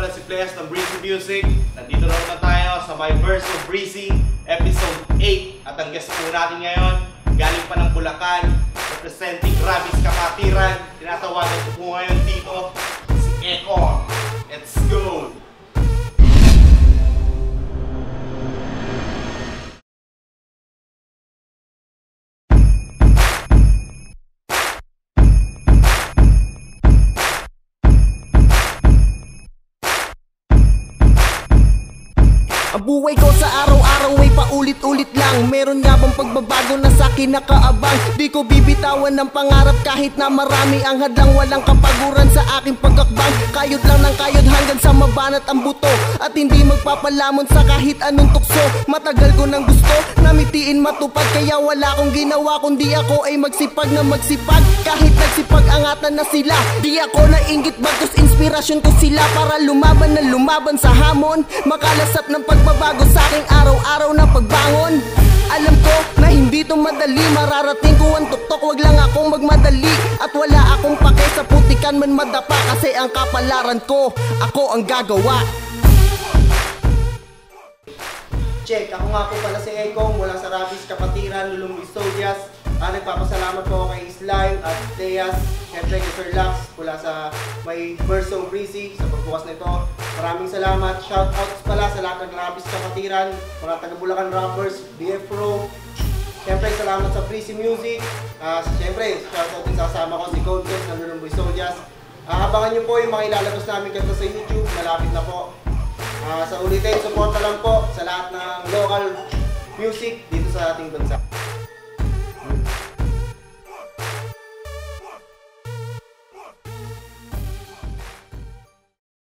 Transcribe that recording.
pala si Playas ng Breezy Music. Nandito na naman tayo sa My Verse of Breezy Episode 8. At ang guest po natin ngayon, galing pa ng Bulacan, representing Gravis Kapatiran. Tinatawagan ko po ngayon dito, si Eko. Let's go! Ang buhay ko sa araw-araw ay paulit-ulit lang. Meron nga bang pagbabago na sa'kin nakaabang? Di ko bibitawan ng pangarap kahit na marami ang hadlang. Walang kapaguran sa aking pagkakbang. Kayod lang ng kayod hanggang sa mabanat ang buto. At hindi magpapalamon sa kahit anong tukso. Matagal ko nang gusto na mitiin matupad. Kaya wala akong ginawa kundi ako ay magsipag na magsipag. Kahit nagsipag-angatan na sila, di ako nainggit bagkus inspirasyon ko sila. Para lumaban na lumaban sa hamon. Makalasap ng pagbabago sa aking araw-araw na pagbangon. Alam ko na hindi to madali, mararating ko ang tuktok, wag lang akong magmadali. At wala akong pake sa putikan man madapa. Kasi ang kapalaran ko, ako ang gagawa. Check, ako nga po pala si Eko mula sa Gravis Kapatiran, Lulong Visodias. Nagpapasalamat po kay Slime at Teas, siyempre kay Sir Lax mula sa My Verse of Breezy sa pagbukas nito. Maraming salamat. Shoutouts pala sa lahat ng Gravis Kapatiran, mga taga Bulacan Rappers, BF Pro. Siyempre salamat sa Breezy Music. Siyempre shoutout din sa kasama ko si Contest ng Lulong Visodias. Abangan nyo po yung mga ilalabas namin kanta sa YouTube, malapit na po. Sa ulitin, support na lang po sa lahat ng local music dito sa ating bansa.